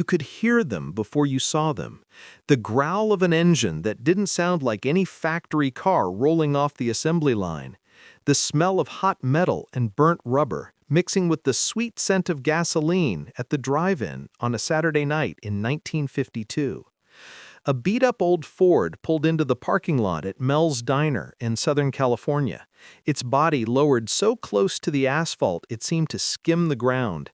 You could hear them before you saw them. The growl of an engine that didn't sound like any factory car rolling off the assembly line. The smell of hot metal and burnt rubber mixing with the sweet scent of gasoline at the drive-in on a Saturday night in 1952. A beat-up old Ford pulled into the parking lot at Mel's Diner in Southern California, its body lowered so close to the asphalt it seemed to skim the ground.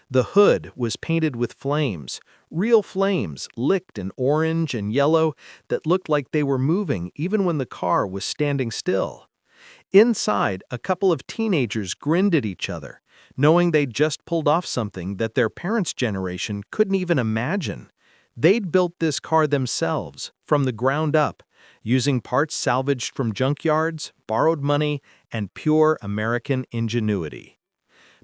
The hood was painted with flames, real flames licked in orange and yellow that looked like they were moving even when the car was standing still. Inside, a couple of teenagers grinned at each other, knowing they'd just pulled off something that their parents' generation couldn't even imagine. They'd built this car themselves, from the ground up, using parts salvaged from junkyards, borrowed money, and pure American ingenuity.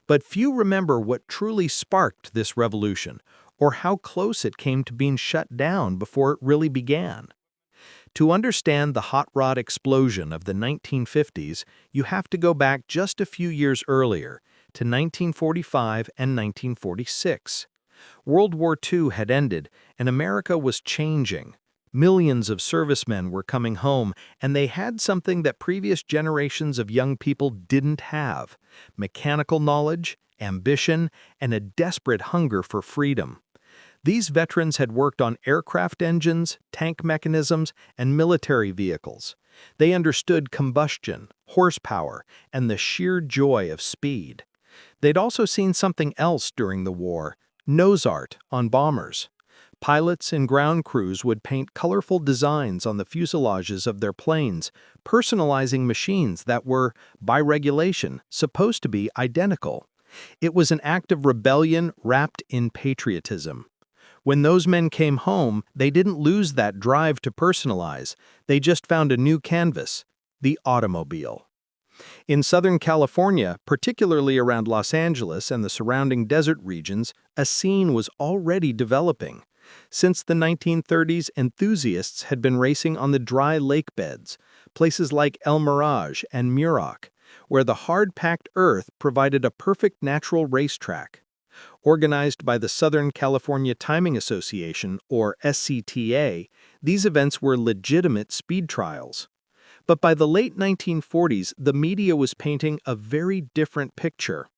But few remember what truly sparked this revolution, or how close it came to being shut down before it really began. To understand the hot rod explosion of the 1950s, you have to go back just a few years earlier, to 1945 and 1946. World War II had ended, and America was changing. Millions of servicemen were coming home, and they had something that previous generations of young people didn't have: mechanical knowledge, ambition, and a desperate hunger for freedom. These veterans had worked on aircraft engines, tank mechanisms, and military vehicles. They understood combustion, horsepower, and the sheer joy of speed. They'd also seen something else during the war: nose art on bombers. Pilots and ground crews would paint colorful designs on the fuselages of their planes, personalizing machines that were, by regulation, supposed to be identical. It was an act of rebellion wrapped in patriotism. When those men came home, they didn't lose that drive to personalize. They just found a new canvas: the automobile. In Southern California, particularly around Los Angeles and the surrounding desert regions, a scene was already developing. Since the 1930s, enthusiasts had been racing on the dry lake beds, places like El Mirage and Muroc, where the hard-packed earth provided a perfect natural racetrack. Organized by the Southern California Timing Association, or SCTA, these events were legitimate speed trials. But by the late 1940s, the media was painting a very different picture.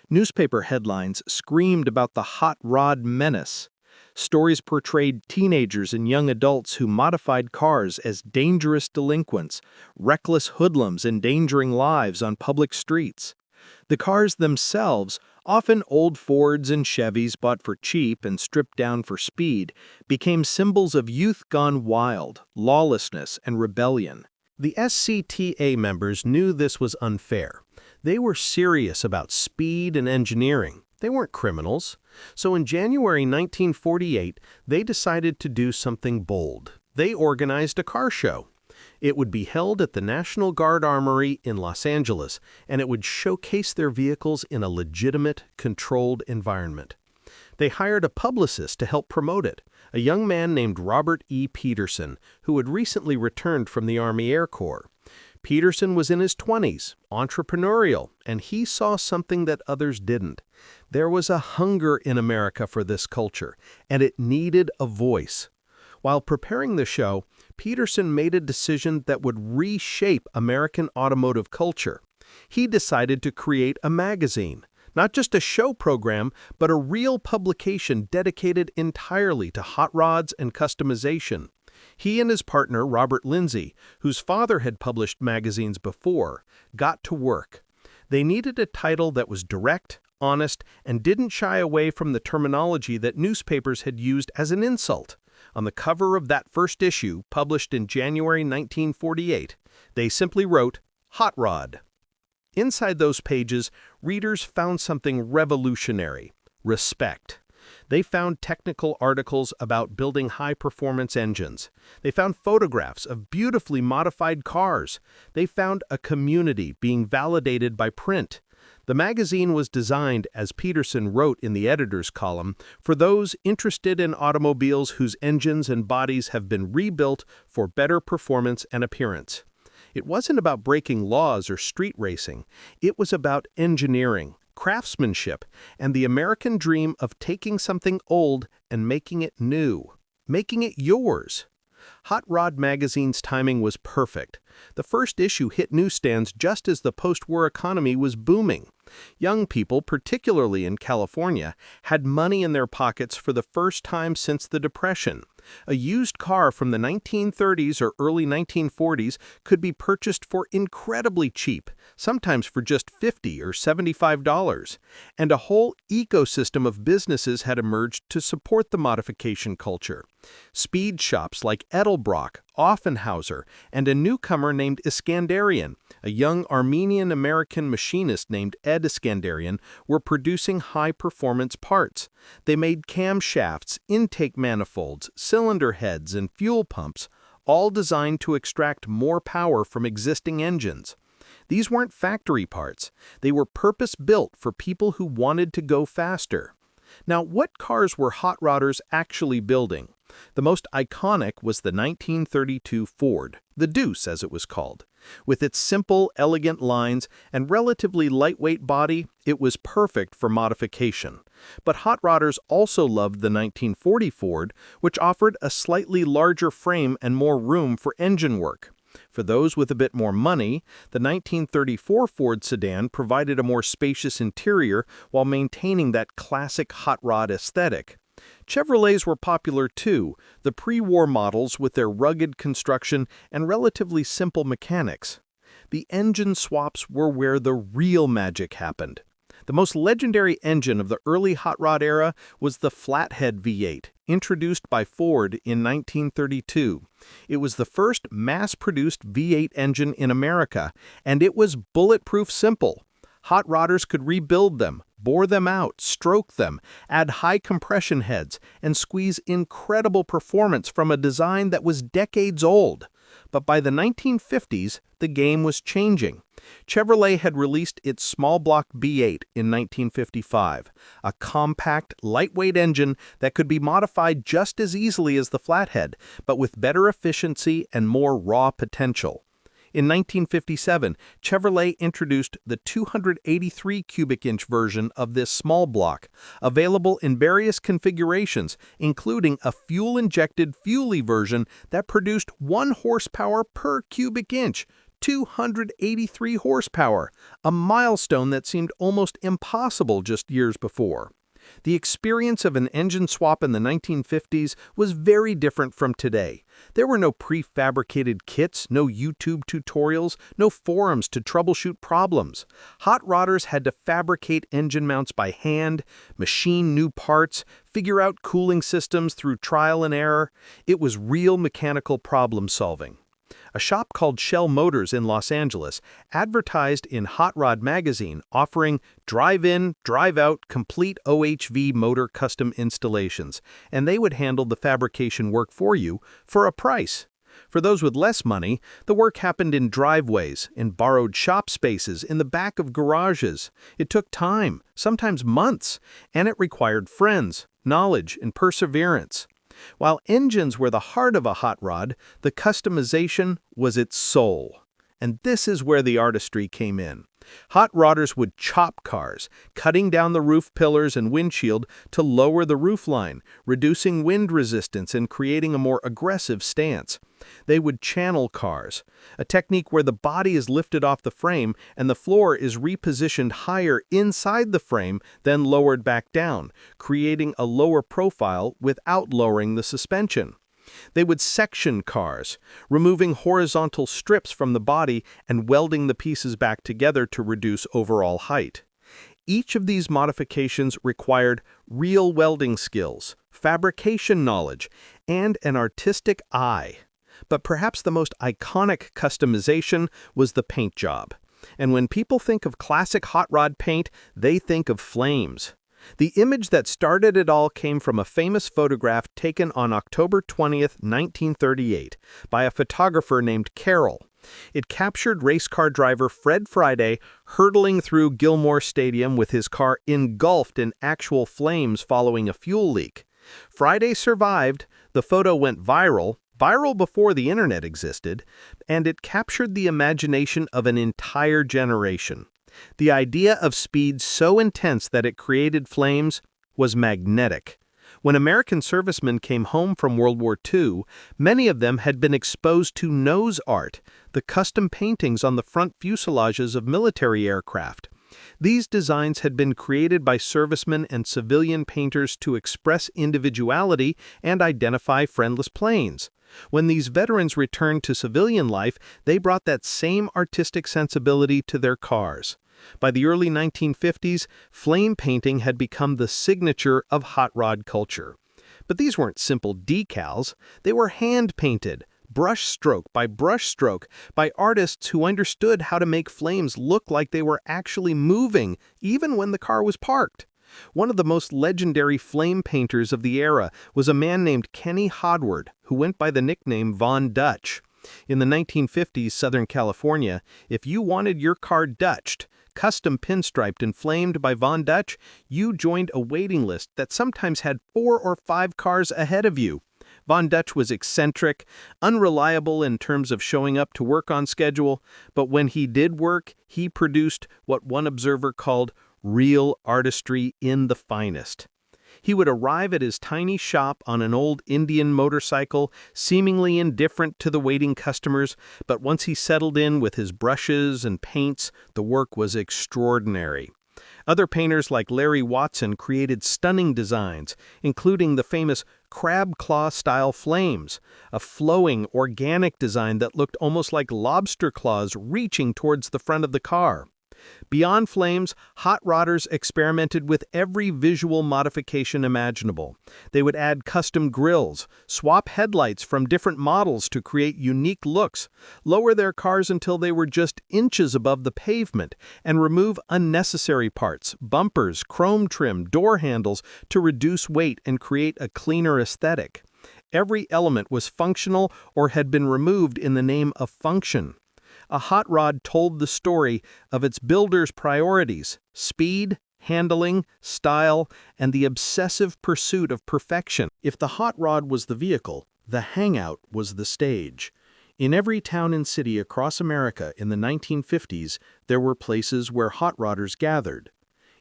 Newspaper headlines screamed about the hot rod menace. Stories portrayed teenagers and young adults who modified cars as dangerous delinquents, reckless hoodlums endangering lives on public streets. The cars themselves, often old Fords and Chevys bought for cheap and stripped down for speed, became symbols of youth gone wild, lawlessness, and rebellion. The SCTA members knew this was unfair. They were serious about speed and engineering. They weren't criminals. So in January 1948, they decided to do something bold. They organized a car show. It would be held at the National Guard Armory in Los Angeles, and it would showcase their vehicles in a legitimate, controlled environment. They hired a publicist to help promote it, a young man named Robert E. Peterson, who had recently returned from the Army Air Corps. Peterson was in his 20s, entrepreneurial, and he saw something that others didn't. There was a hunger in America for this culture, and it needed a voice. While preparing the show, Peterson made a decision that would reshape American automotive culture. He decided to create a magazine, not just a show program, but a real publication dedicated entirely to hot rods and customization. He and his partner, Robert Lindsay, whose father had published magazines before, got to work. They needed a title that was direct, honest, and didn't shy away from the terminology that newspapers had used as an insult. On the cover of that first issue, published in January 1948, they simply wrote, "Hot Rod." Inside those pages, readers found something revolutionary: respect. They found technical articles about building high-performance engines. They found photographs of beautifully modified cars. They found a community being validated by print. The magazine was designed, as Peterson wrote in the editor's column, for those interested in automobiles whose engines and bodies have been rebuilt for better performance and appearance. It wasn't about breaking laws or street racing. It was about engineering, craftsmanship, and the American dream of taking something old and making it new, making it yours. Hot Rod magazine's timing was perfect. The first issue hit newsstands just as the post-war economy was booming. Young people, particularly in California, had money in their pockets for the first time since the Depression. A used car from the 1930s or early 1940s could be purchased for incredibly cheap, sometimes for just $50 or $75. And a whole ecosystem of businesses had emerged to support the modification culture. Speed shops like Edelbrock, Offenhauser, and a newcomer named Iskandarian, a young Armenian-American machinist named Ed Iskandarian, were producing high-performance parts. They made camshafts, intake manifolds, cylinder heads, and fuel pumps, all designed to extract more power from existing engines. These weren't factory parts. They were purpose-built for people who wanted to go faster. Now, what cars were hot rodders actually building? The most iconic was the 1932 Ford, the Deuce as it was called. With its simple, elegant lines and relatively lightweight body, it was perfect for modification. But hot rodders also loved the 1940 Ford, which offered a slightly larger frame and more room for engine work. For those with a bit more money, the 1934 Ford sedan provided a more spacious interior while maintaining that classic hot rod aesthetic. Chevrolets were popular too, the pre-war models with their rugged construction and relatively simple mechanics. The engine swaps were where the real magic happened. The most legendary engine of the early hot rod era was the Flathead V8, introduced by Ford in 1932. It was the first mass-produced V8 engine in America, and it was bulletproof simple. Hot rodders could rebuild them, bore them out, stroke them, add high compression heads, and squeeze incredible performance from a design that was decades old. But by the 1950s, the game was changing. Chevrolet had released its small block B8 in 1955, a compact, lightweight engine that could be modified just as easily as the Flathead, but with better efficiency and more raw potential. In 1957, Chevrolet introduced the 283 cubic inch version of this small block, available in various configurations, including a fuel-injected Fuelie version that produced 1 horsepower per cubic inch, 283 horsepower, a milestone that seemed almost impossible just years before. The experience of an engine swap in the 1950s was very different from today. There were no prefabricated kits, no YouTube tutorials, no forums to troubleshoot problems. Hot rodders had to fabricate engine mounts by hand, machine new parts, figure out cooling systems through trial and error. It was real mechanical problem solving. A shop called Shell Motors in Los Angeles advertised in Hot Rod magazine offering drive-in, drive-out, complete OHV motor custom installations, and they would handle the fabrication work for you for a price. For those with less money, the work happened in driveways, in borrowed shop spaces, in the back of garages. It took time, sometimes months, and it required friends, knowledge, and perseverance. While engines were the heart of a hot rod, the customization was its soul. And this is where the artistry came in. Hot rodders would chop cars, cutting down the roof pillars and windshield to lower the roofline, reducing wind resistance and creating a more aggressive stance. They would channel cars, a technique where the body is lifted off the frame and the floor is repositioned higher inside the frame, then lowered back down, creating a lower profile without lowering the suspension. They would section cars, removing horizontal strips from the body and welding the pieces back together to reduce overall height. Each of these modifications required real welding skills, fabrication knowledge, and an artistic eye. But perhaps the most iconic customization was the paint job. And when people think of classic hot rod paint, they think of flames. The image that started it all came from a famous photograph taken on October 20th, 1938, by a photographer named Carroll. It captured race car driver Fred Friday hurtling through Gilmore Stadium with his car engulfed in actual flames following a fuel leak. Friday survived, the photo went viral before the internet existed, and it captured the imagination of an entire generation. The idea of speed so intense that it created flames was magnetic. When American servicemen came home from World War II, many of them had been exposed to nose art, the custom paintings on the front fuselages of military aircraft. These designs had been created by servicemen and civilian painters to express individuality and identify friendless planes. When these veterans returned to civilian life, they brought that same artistic sensibility to their cars. By the early 1950s, flame painting had become the signature of hot rod culture. But these weren't simple decals. They were hand-painted, brushstroke by brushstroke, by artists who understood how to make flames look like they were actually moving, even when the car was parked. One of the most legendary flame painters of the era was a man named Kenny Hodward, who went by the nickname Von Dutch. In the 1950s Southern California, if you wanted your car Dutched, custom pinstriped and flamed by Von Dutch, you joined a waiting list that sometimes had 4 or 5 cars ahead of you. Von Dutch was eccentric, unreliable in terms of showing up to work on schedule, but when he did work, he produced what one observer called real artistry in the finest. He would arrive at his tiny shop on an old Indian motorcycle, seemingly indifferent to the waiting customers, but once he settled in with his brushes and paints, the work was extraordinary. Other painters like Larry Watson created stunning designs, including the famous crab claw-style flames, a flowing, organic design that looked almost like lobster claws reaching towards the front of the car. Beyond flames, hot rodders experimented with every visual modification imaginable. They would add custom grills, swap headlights from different models to create unique looks, lower their cars until they were just inches above the pavement, and remove unnecessary parts, bumpers, chrome trim, door handles, to reduce weight and create a cleaner aesthetic. Every element was functional or had been removed in the name of function. A hot rod told the story of its builder's priorities: speed, handling, style, and the obsessive pursuit of perfection. If the hot rod was the vehicle, the hangout was the stage. In every town and city across America in the 1950s, there were places where hot rodders gathered.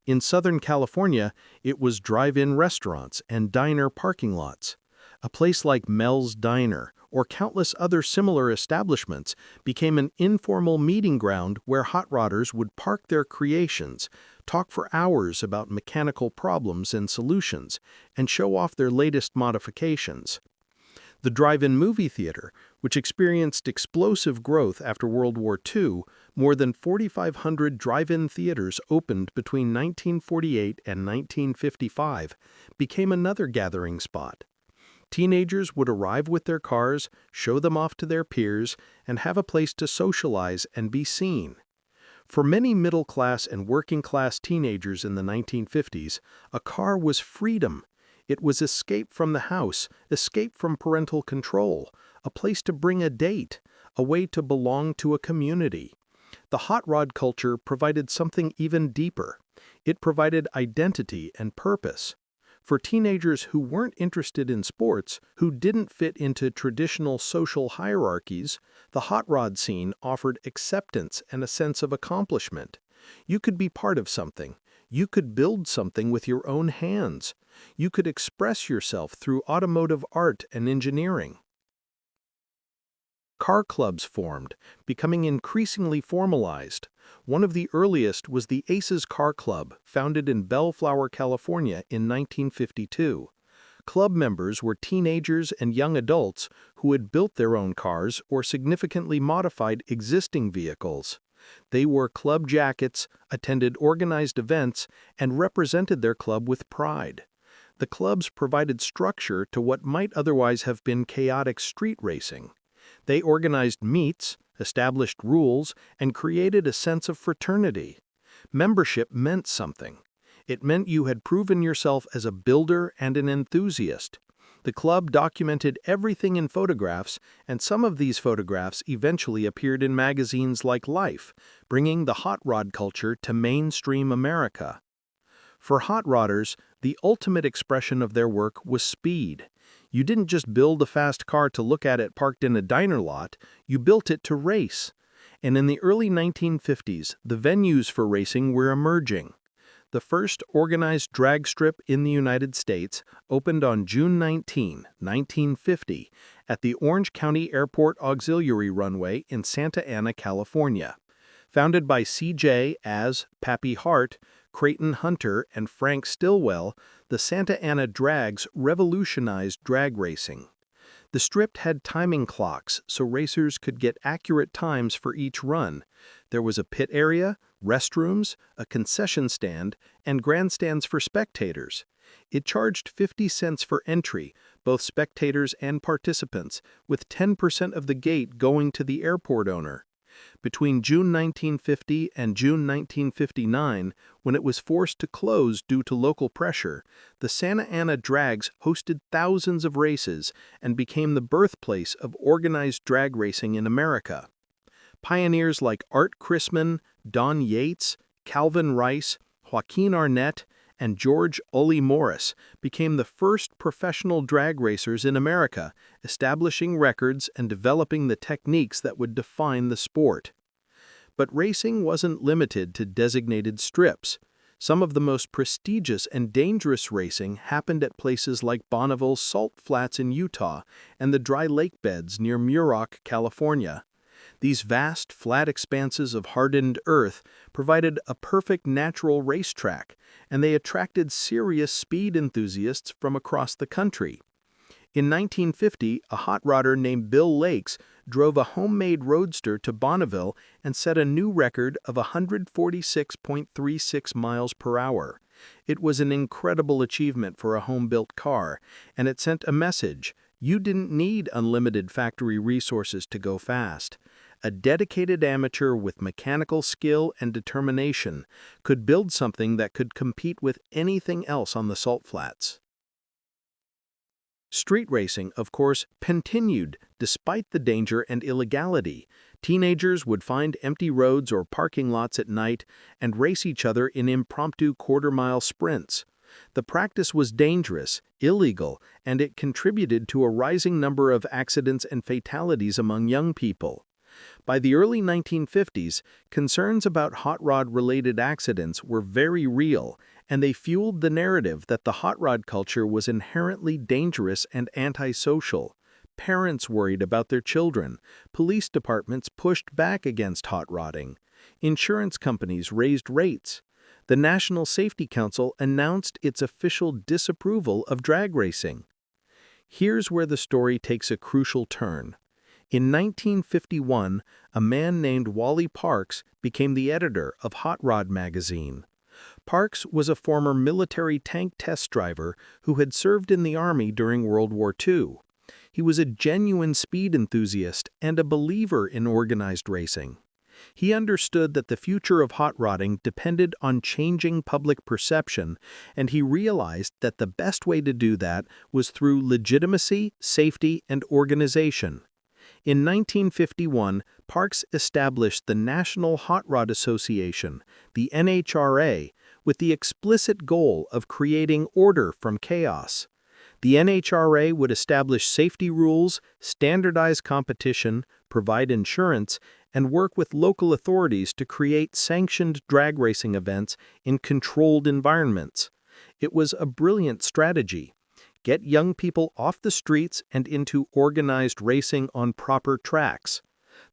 In Southern California, it was drive-in restaurants and diner parking lots. A place like Mel's Diner, or countless other similar establishments, became an informal meeting ground where hot rodders would park their creations, talk for hours about mechanical problems and solutions, and show off their latest modifications. The drive-in movie theater, which experienced explosive growth after World War II, more than 4,500 drive-in theaters opened between 1948 and 1955, became another gathering spot. Teenagers would arrive with their cars, show them off to their peers, and have a place to socialize and be seen. For many middle-class and working-class teenagers in the 1950s, a car was freedom. It was escape from the house, escape from parental control, a place to bring a date, a way to belong to a community. The hot rod culture provided something even deeper. It provided identity and purpose. For teenagers who weren't interested in sports, who didn't fit into traditional social hierarchies, the hot rod scene offered acceptance and a sense of accomplishment. You could be part of something. You could build something with your own hands. You could express yourself through automotive art and engineering. Car clubs formed, becoming increasingly formalized. One of the earliest was the Aces Car Club, founded in Bellflower, California in 1952. Club members were teenagers and young adults who had built their own cars or significantly modified existing vehicles. They wore club jackets, attended organized events, and represented their club with pride. The clubs provided structure to what might otherwise have been chaotic street racing. They organized meets, established rules, and created a sense of fraternity. Membership meant something. It meant you had proven yourself as a builder and an enthusiast. The club documented everything in photographs, and some of these photographs eventually appeared in magazines like Life, bringing the hot rod culture to mainstream America. For hot rodders, the ultimate expression of their work was speed. You didn't just build a fast car to look at it parked in a diner lot, you built it to race. and in the early 1950s, the venues for racing were emerging. The first organized drag strip in the United States opened on June 19, 1950, at the Orange County Airport Auxiliary Runway in Santa Ana, California. Founded by C.J. as Pappy Hart, Creighton Hunter, and Frank Stillwell, the Santa Ana Drags revolutionized drag racing. The strip had timing clocks so racers could get accurate times for each run. There was a pit area, restrooms, a concession stand, and grandstands for spectators. It charged 50 cents for entry, both spectators and participants, with 10% of the gate going to the airport owner. Between June 1950 and June 1959, when it was forced to close due to local pressure, the Santa Ana Drags hosted thousands of races and became the birthplace of organized drag racing in America. Pioneers like Art Chrisman, Don Yates, Calvin Rice, Joaquin Arnett, and George "Ollie" Morris became the first professional drag racers in America, establishing records and developing the techniques that would define the sport. But racing wasn't limited to designated strips. Some of the most prestigious and dangerous racing happened at places like Bonneville's Salt Flats in Utah and the dry lake beds near Muroc, California. These vast, flat expanses of hardened earth provided a perfect natural racetrack, and they attracted serious speed enthusiasts from across the country. In 1950, a hot rodder named Bill Lakes drove a homemade roadster to Bonneville and set a new record of 146.36 miles per hour. It was an incredible achievement for a home-built car, and it sent a message: you didn't need unlimited factory resources to go fast. A dedicated amateur with mechanical skill and determination could build something that could compete with anything else on the Salt Flats. Street racing, of course, continued despite the danger and illegality. Teenagers would find empty roads or parking lots at night and race each other in impromptu quarter-mile sprints. The practice was dangerous, illegal, and it contributed to a rising number of accidents and fatalities among young people. By the early 1950s, concerns about hot rod-related accidents were very real, and they fueled the narrative that the hot rod culture was inherently dangerous and antisocial. Parents worried about their children. Police departments pushed back against hot rodding. Insurance companies raised rates. The National Safety Council announced its official disapproval of drag racing. Here's where the story takes a crucial turn. In 1951, a man named Wally Parks became the editor of Hot Rod magazine. Parks was a former military tank test driver who had served in the Army during World War II. He was a genuine speed enthusiast and a believer in organized racing. He understood that the future of hot rodding depended on changing public perception, and he realized that the best way to do that was through legitimacy, safety, and organization. In 1951, Parks established the National Hot Rod Association, the NHRA, with the explicit goal of creating order from chaos. The NHRA would establish safety rules, standardize competition, provide insurance, and work with local authorities to create sanctioned drag racing events in controlled environments. It was a brilliant strategy. Get young people off the streets and into organized racing on proper tracks.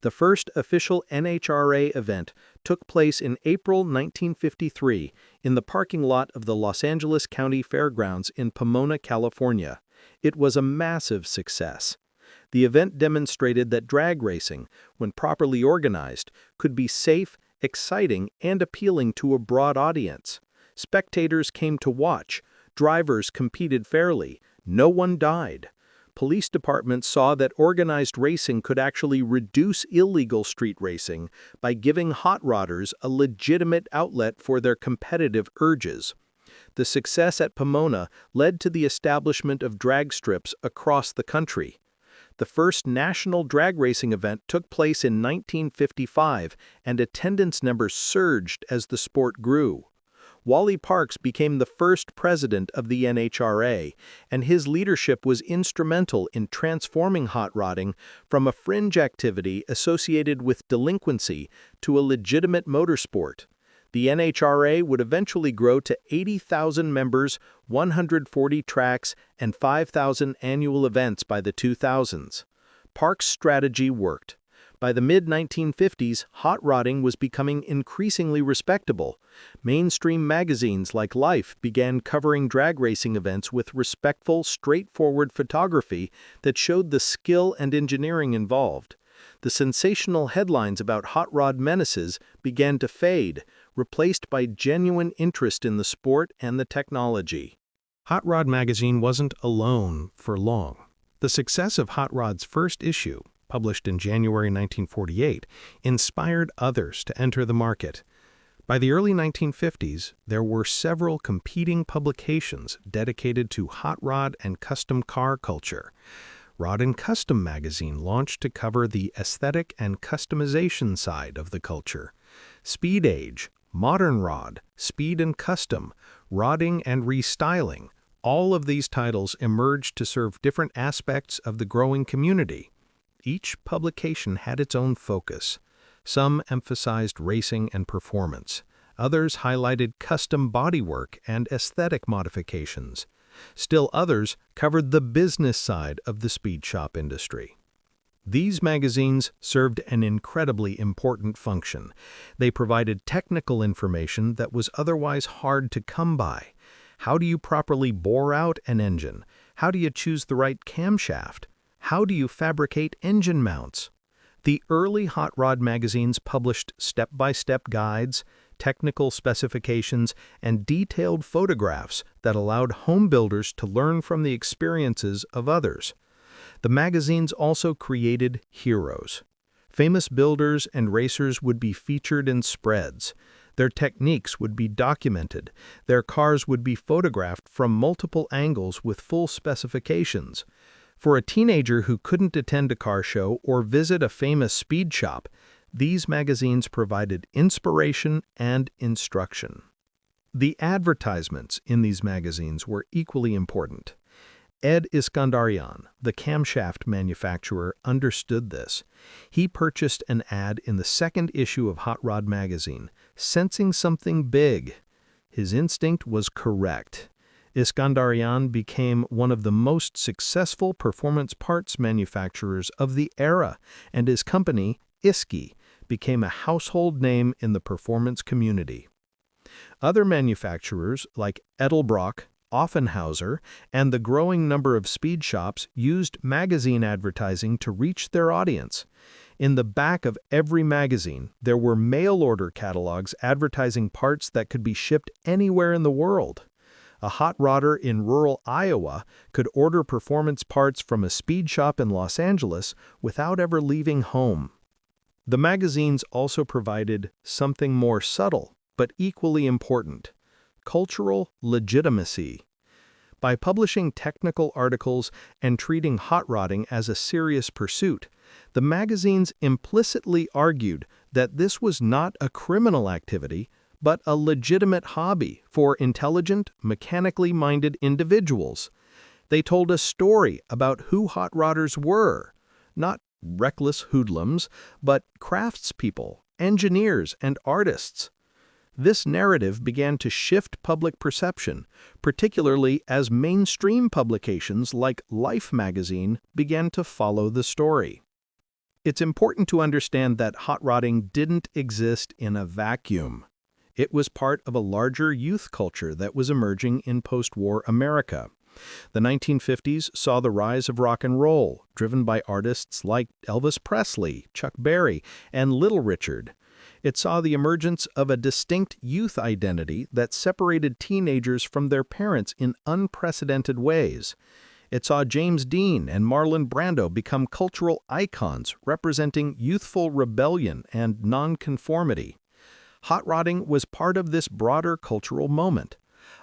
The first official NHRA event took place in April 1953 in the parking lot of the Los Angeles County Fairgrounds in Pomona, California. It was a massive success. The event demonstrated that drag racing, when properly organized, could be safe, exciting, and appealing to a broad audience. Spectators came to watch. Drivers competed fairly. No one died. Police departments saw that organized racing could actually reduce illegal street racing by giving hot rodders a legitimate outlet for their competitive urges. The success at Pomona led to the establishment of drag strips across the country. The first national drag racing event took place in 1955, and attendance numbers surged as the sport grew. Wally Parks became the first president of the NHRA, and his leadership was instrumental in transforming hot rodding from a fringe activity associated with delinquency to a legitimate motorsport. The NHRA would eventually grow to 80,000 members, 140 tracks, and 5,000 annual events by the 2000s. Parks' strategy worked. By the mid-1950s, hot rodding was becoming increasingly respectable. Mainstream magazines like Life began covering drag racing events with respectful, straightforward photography that showed the skill and engineering involved. The sensational headlines about hot rod menaces began to fade, replaced by genuine interest in the sport and the technology. Hot Rod magazine wasn't alone for long. The success of Hot Rod's first issue, published in January 1948, inspired others to enter the market. By the early 1950s, there were several competing publications dedicated to hot rod and custom car culture. Rod and Custom magazine launched to cover the aesthetic and customization side of the culture. Speed Age, Modern Rod, Speed and Custom, Rodding and Restyling, all of these titles emerged to serve different aspects of the growing community. Each publication had its own focus. Some emphasized racing and performance. Others highlighted custom bodywork and aesthetic modifications. Still others covered the business side of the speed shop industry. These magazines served an incredibly important function. They provided technical information that was otherwise hard to come by. How do you properly bore out an engine? How do you choose the right camshaft? How do you fabricate engine mounts? The early hot rod magazines published step-by-step guides, technical specifications, and detailed photographs that allowed home builders to learn from the experiences of others. The magazines also created heroes. Famous builders and racers would be featured in spreads. Their techniques would be documented. Their cars would be photographed from multiple angles with full specifications. For a teenager who couldn't attend a car show or visit a famous speed shop, these magazines provided inspiration and instruction. The advertisements in these magazines were equally important. Ed Iskandarian, the camshaft manufacturer, understood this. He purchased an ad in the second issue of Hot Rod magazine, sensing something big. His instinct was correct. Iskandarian became one of the most successful performance parts manufacturers of the era, and his company, Iski, became a household name in the performance community. Other manufacturers like Edelbrock, Offenhauser, and the growing number of speed shops used magazine advertising to reach their audience. In the back of every magazine, there were mail-order catalogs advertising parts that could be shipped anywhere in the world. A hot rodder in rural Iowa could order performance parts from a speed shop in Los Angeles without ever leaving home. The magazines also provided something more subtle, but equally important: cultural legitimacy. By publishing technical articles and treating hot rodding as a serious pursuit, the magazines implicitly argued that this was not a criminal activity, but a legitimate hobby for intelligent, mechanically minded individuals. They told a story about who hot rodders were, not reckless hoodlums, but craftspeople, engineers, and artists. This narrative began to shift public perception, particularly as mainstream publications like Life magazine began to follow the story. It's important to understand that hot rodding didn't exist in a vacuum. It was part of a larger youth culture that was emerging in post-war America. The 1950s saw the rise of rock and roll, driven by artists like Elvis Presley, Chuck Berry, and Little Richard. It saw the emergence of a distinct youth identity that separated teenagers from their parents in unprecedented ways. It saw James Dean and Marlon Brando become cultural icons representing youthful rebellion and nonconformity. Hot rodding was part of this broader cultural moment.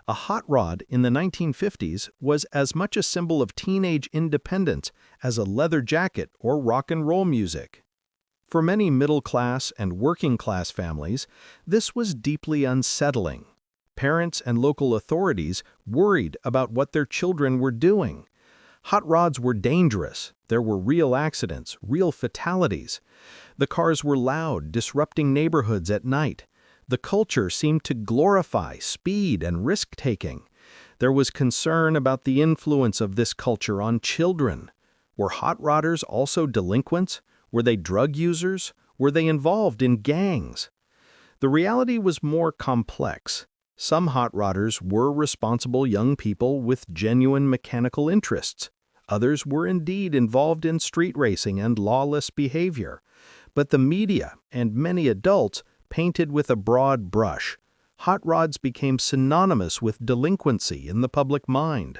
A hot rod in the 1950s was as much a symbol of teenage independence as a leather jacket or rock and roll music. For many middle-class and working-class families, this was deeply unsettling. Parents and local authorities worried about what their children were doing. Hot rods were dangerous. There were real accidents, real fatalities. The cars were loud, disrupting neighborhoods at night. The culture seemed to glorify speed and risk-taking. There was concern about the influence of this culture on children. Were hot rodders also delinquents? Were they drug users? Were they involved in gangs? The reality was more complex. Some hot rodders were responsible young people with genuine mechanical interests. Others were indeed involved in street racing and lawless behavior. But the media and many adults painted with a broad brush. Hot rods became synonymous with delinquency in the public mind.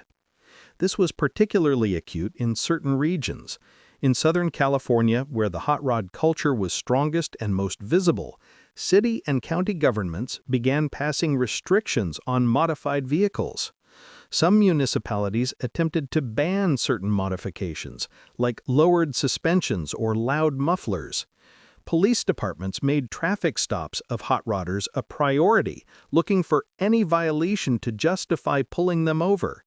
This was particularly acute in certain regions. In Southern California, where the hot rod culture was strongest and most visible, city and county governments began passing restrictions on modified vehicles. Some municipalities attempted to ban certain modifications, like lowered suspensions or loud mufflers. Police departments made traffic stops of hot rodders a priority, looking for any violation to justify pulling them over.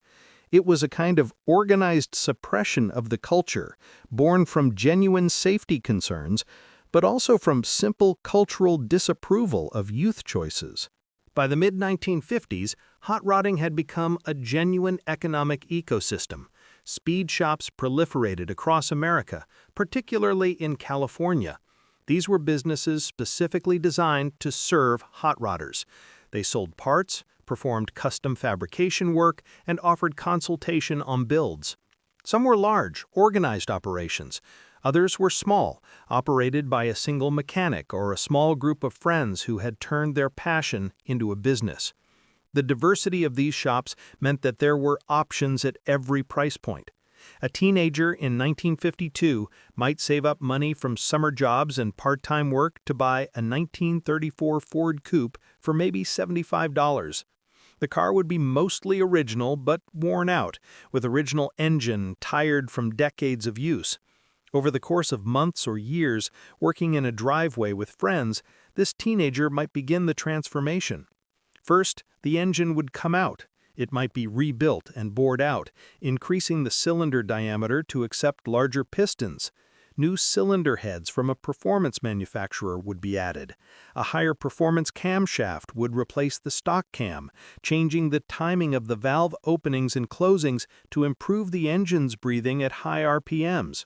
It was a kind of organized suppression of the culture, born from genuine safety concerns, but also from simple cultural disapproval of youth choices. By the mid-1950s, hot rodding had become a genuine economic ecosystem. Speed shops proliferated across America, particularly in California. These were businesses specifically designed to serve hot rodders. They sold parts, performed custom fabrication work, and offered consultation on builds. Some were large, organized operations. Others were small, operated by a single mechanic or a small group of friends who had turned their passion into a business. The diversity of these shops meant that there were options at every price point. A teenager in 1952 might save up money from summer jobs and part-time work to buy a 1934 Ford Coupe for maybe $75. The car would be mostly original but worn out, with original engine tired from decades of use. Over the course of months or years, working in a driveway with friends, this teenager might begin the transformation. First, the engine would come out. It might be rebuilt and bored out, increasing the cylinder diameter to accept larger pistons. New cylinder heads from a performance manufacturer would be added. A higher performance camshaft would replace the stock cam, changing the timing of the valve openings and closings to improve the engine's breathing at high RPMs.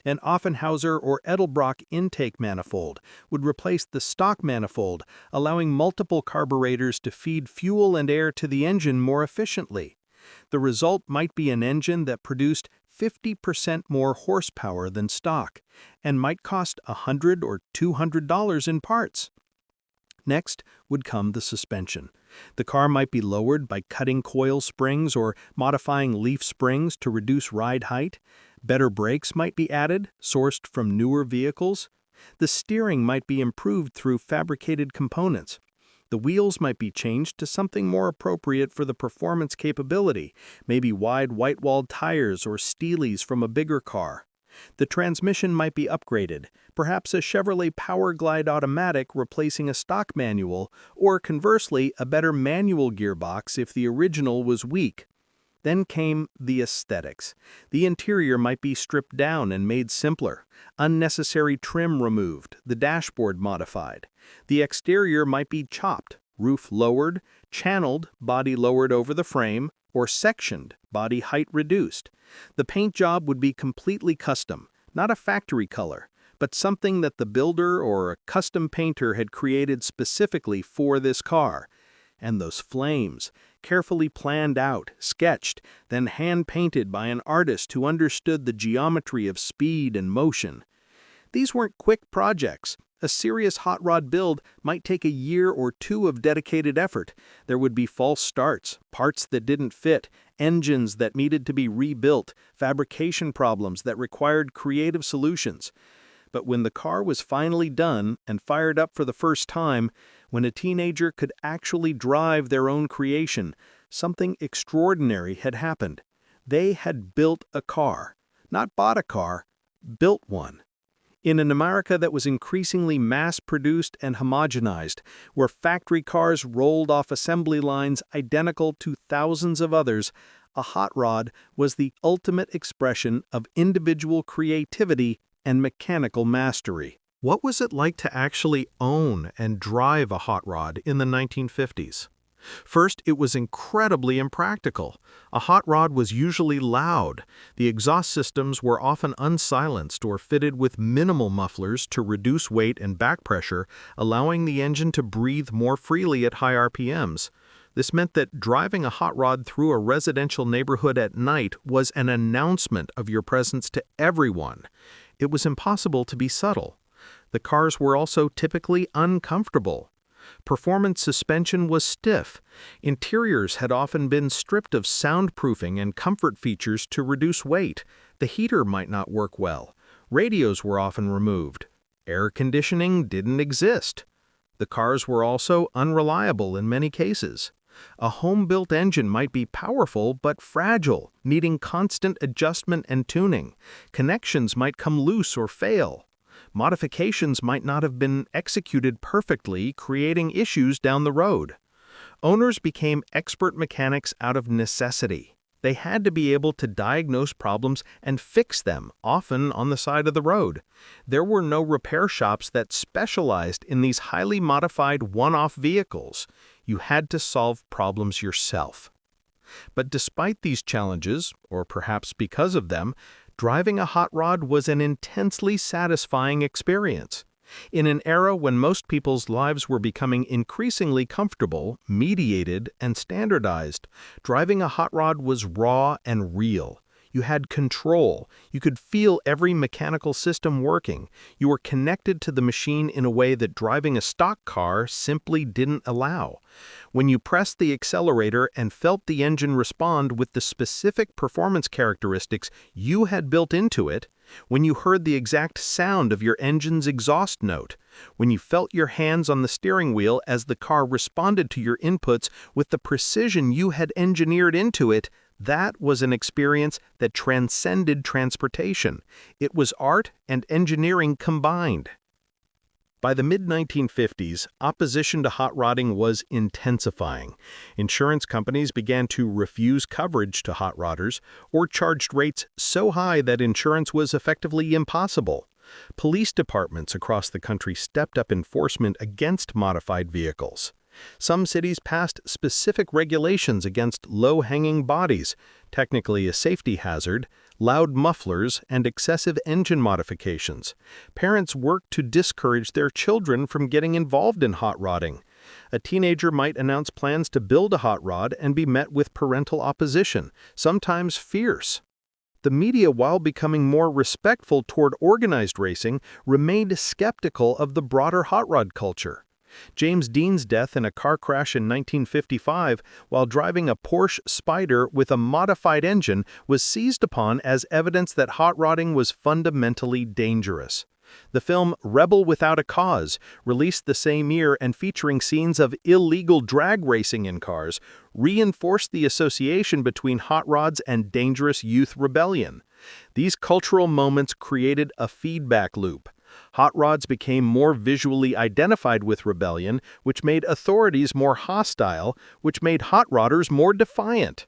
An Offenhauser or Edelbrock intake manifold would replace the stock manifold, allowing multiple carburetors to feed fuel and air to the engine more efficiently. The result might be an engine that produced 50% more horsepower than stock, and might cost $100 or $200 in parts. Next would come the suspension. The car might be lowered by cutting coil springs or modifying leaf springs to reduce ride height. Better brakes might be added, sourced from newer vehicles. The steering might be improved through fabricated components. The wheels might be changed to something more appropriate for the performance capability, maybe wide white-walled tires or Steelies from a bigger car. The transmission might be upgraded, perhaps a Chevrolet Powerglide automatic replacing a stock manual, or conversely, a better manual gearbox if the original was weak. Then came the aesthetics. The interior might be stripped down and made simpler, unnecessary trim removed, the dashboard modified. The exterior might be chopped, roof lowered, channeled, body lowered over the frame, or sectioned, body height reduced. The paint job would be completely custom, not a factory color, but something that the builder or a custom painter had created specifically for this car. And those flames, carefully planned out, sketched, then hand-painted by an artist who understood the geometry of speed and motion. These weren't quick projects. A serious hot rod build might take a year or two of dedicated effort. There would be false starts, parts that didn't fit, engines that needed to be rebuilt, fabrication problems that required creative solutions. But when the car was finally done and fired up for the first time, when a teenager could actually drive their own creation, something extraordinary had happened. They had built a car. Not bought a car, built one. In an America that was increasingly mass-produced and homogenized, where factory cars rolled off assembly lines identical to thousands of others, a hot rod was the ultimate expression of individual creativity and mechanical mastery. What was it like to actually own and drive a hot rod in the 1950s? First, it was incredibly impractical. A hot rod was usually loud. The exhaust systems were often unsilenced or fitted with minimal mufflers to reduce weight and back pressure, allowing the engine to breathe more freely at high RPMs. This meant that driving a hot rod through a residential neighborhood at night was an announcement of your presence to everyone. It was impossible to be subtle. The cars were also typically uncomfortable. Performance suspension was stiff. Interiors had often been stripped of soundproofing and comfort features to reduce weight. The heater might not work well. Radios were often removed. Air conditioning didn't exist. The cars were also unreliable in many cases. A home-built engine might be powerful but fragile, needing constant adjustment and tuning. Connections might come loose or fail. Modifications might not have been executed perfectly, creating issues down the road. Owners became expert mechanics out of necessity. They had to be able to diagnose problems and fix them, often on the side of the road. There were no repair shops that specialized in these highly modified one-off vehicles. You had to solve problems yourself. But despite these challenges, or perhaps because of them, driving a hot rod was an intensely satisfying experience. In an era when most people's lives were becoming increasingly comfortable, mediated, and standardized, driving a hot rod was raw and real. You had control. You could feel every mechanical system working. You were connected to the machine in a way that driving a stock car simply didn't allow. When you pressed the accelerator and felt the engine respond with the specific performance characteristics you had built into it, when you heard the exact sound of your engine's exhaust note, when you felt your hands on the steering wheel as the car responded to your inputs with the precision you had engineered into it, that was an experience that transcended transportation. It was art and engineering combined. By the mid-1950s, opposition to hot rodding was intensifying. Insurance companies began to refuse coverage to hot rodders or charged rates so high that insurance was effectively impossible. Police departments across the country stepped up enforcement against modified vehicles. Some cities passed specific regulations against low-hanging bodies, technically a safety hazard, loud mufflers, and excessive engine modifications. Parents worked to discourage their children from getting involved in hot rodding. A teenager might announce plans to build a hot rod and be met with parental opposition, sometimes fierce. The media, while becoming more respectful toward organized racing, remained skeptical of the broader hot rod culture. James Dean's death in a car crash in 1955 while driving a Porsche Spyder with a modified engine was seized upon as evidence that hot rodding was fundamentally dangerous. The film Rebel Without a Cause, released the same year and featuring scenes of illegal drag racing in cars, reinforced the association between hot rods and dangerous youth rebellion. These cultural moments created a feedback loop. Hot rods became more visually identified with rebellion, which made authorities more hostile, which made hot rodders more defiant.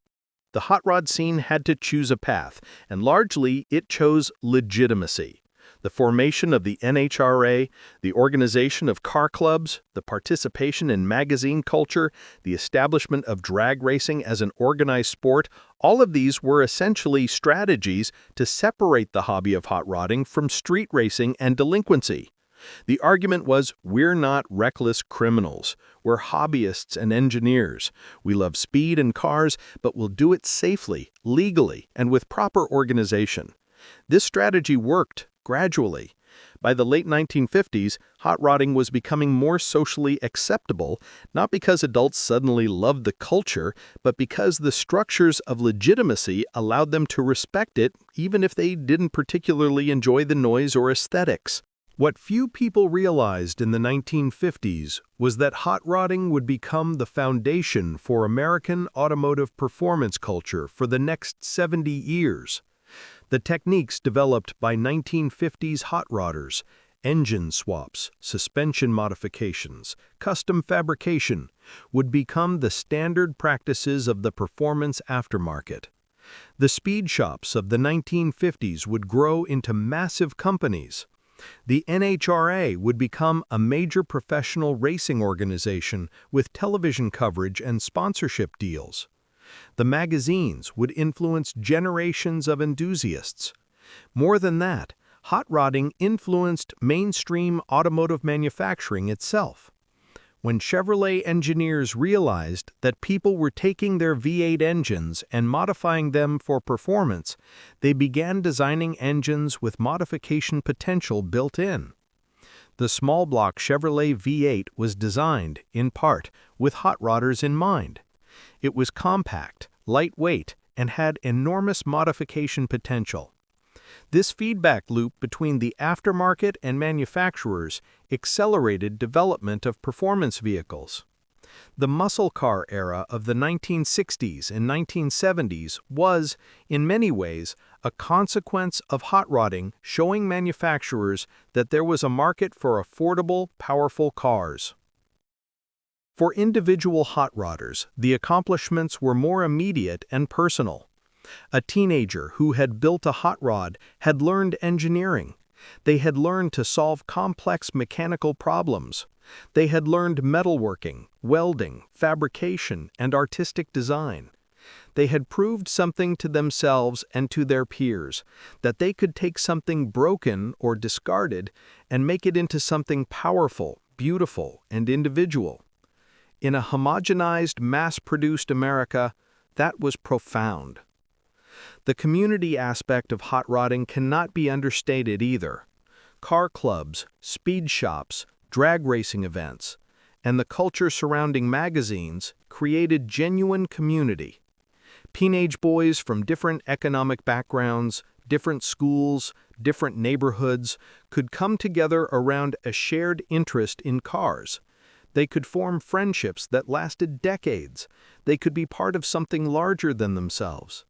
The hot rod scene had to choose a path, and largely it chose legitimacy. The formation of the NHRA, the organization of car clubs, the participation in magazine culture, the establishment of drag racing as an organized sport, all of these were essentially strategies to separate the hobby of hot rodding from street racing and delinquency. The argument was, we're not reckless criminals. We're hobbyists and engineers. We love speed and cars, but we'll do it safely, legally, and with proper organization. This strategy worked. Gradually. By the late 1950s, hot rodding was becoming more socially acceptable, not because adults suddenly loved the culture, but because the structures of legitimacy allowed them to respect it, even if they didn't particularly enjoy the noise or aesthetics. What few people realized in the 1950s was that hot rodding would become the foundation for American automotive performance culture for the next 70 years. The techniques developed by 1950s hot rodders, engine swaps, suspension modifications, custom fabrication, would become the standard practices of the performance aftermarket. The speed shops of the 1950s would grow into massive companies. The NHRA would become a major professional racing organization with television coverage and sponsorship deals. The magazines would influence generations of enthusiasts. More than that, hot rodding influenced mainstream automotive manufacturing itself. When Chevrolet engineers realized that people were taking their V8 engines and modifying them for performance, they began designing engines with modification potential built in. The small-block Chevrolet V8 was designed, in part, with hot rodders in mind. It was compact, lightweight, and had enormous modification potential. This feedback loop between the aftermarket and manufacturers accelerated development of performance vehicles. The muscle car era of the 1960s and 1970s was, in many ways, a consequence of hot rodding, showing manufacturers that there was a market for affordable, powerful cars. For individual hot rodders, the accomplishments were more immediate and personal. A teenager who had built a hot rod had learned engineering. They had learned to solve complex mechanical problems. They had learned metalworking, welding, fabrication, and artistic design. They had proved something to themselves and to their peers, that they could take something broken or discarded and make it into something powerful, beautiful, and individual. In a homogenized, mass-produced America, that was profound. The community aspect of hot rodding cannot be understated either. Car clubs, speed shops, drag racing events, and the culture surrounding magazines created genuine community. Teenage boys from different economic backgrounds, different schools, different neighborhoods could come together around a shared interest in cars. They could form friendships that lasted decades. They could be part of something larger than themselves.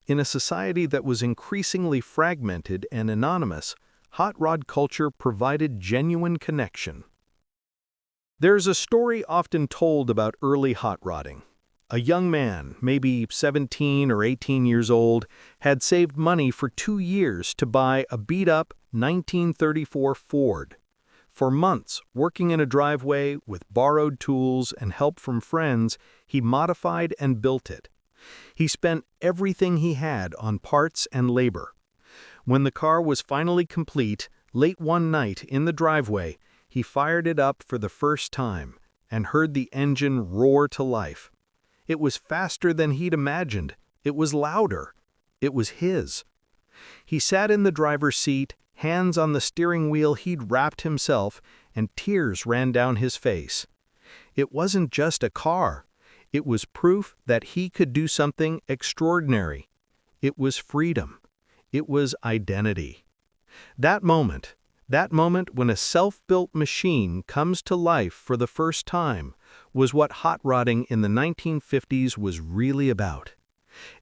In a society that was increasingly fragmented and anonymous, hot rod culture provided genuine connection. There's a story often told about early hot rodding. A young man, maybe 17 or 18 years old, had saved money for 2 years to buy a beat-up 1934 Ford. For months, working in a driveway with borrowed tools and help from friends, he modified and built it. He spent everything he had on parts and labor. When the car was finally complete, late one night in the driveway, he fired it up for the first time and heard the engine roar to life. It was faster than he'd imagined. It was louder. It was his. He sat in the driver's seat, hands on the steering wheel he'd wrapped himself, and tears ran down his face. It wasn't just a car. It was proof that he could do something extraordinary. It was freedom. It was identity. That moment when a self-built machine comes to life for the first time, was what hot rodding in the 1950s was really about.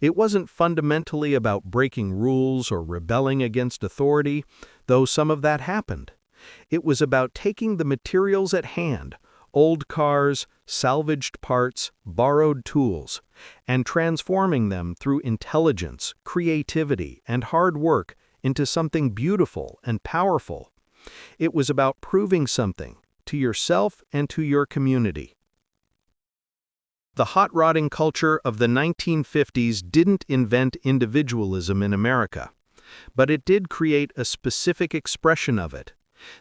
It wasn't fundamentally about breaking rules or rebelling against authority, though some of that happened. It was about taking the materials at hand, old cars, salvaged parts, borrowed tools, and transforming them through intelligence, creativity, and hard work into something beautiful and powerful. It was about proving something to yourself and to your community. The hot rodding culture of the 1950s didn't invent individualism in America, but it did create a specific expression of it.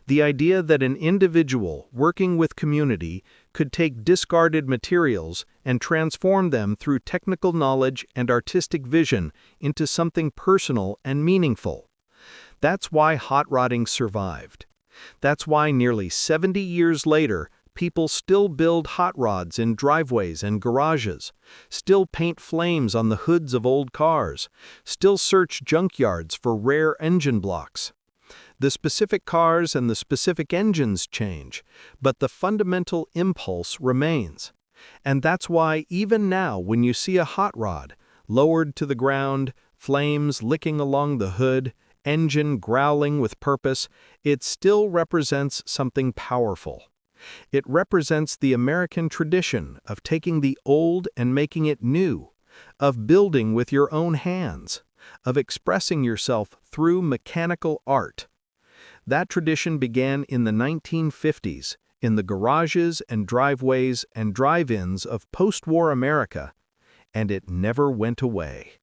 The idea that an individual working with community could take discarded materials and transform them through technical knowledge and artistic vision into something personal and meaningful. That's why hot rodding survived. That's why nearly 70 years later, people still build hot rods in driveways and garages, still paint flames on the hoods of old cars, still search junkyards for rare engine blocks. The specific cars and the specific engines change, but the fundamental impulse remains. And that's why even now when you see a hot rod, lowered to the ground, flames licking along the hood, engine growling with purpose, it still represents something powerful. It represents the American tradition of taking the old and making it new, of building with your own hands, of expressing yourself through mechanical art. That tradition began in the 1950s, in the garages and driveways and drive-ins of post-war America, and it never went away.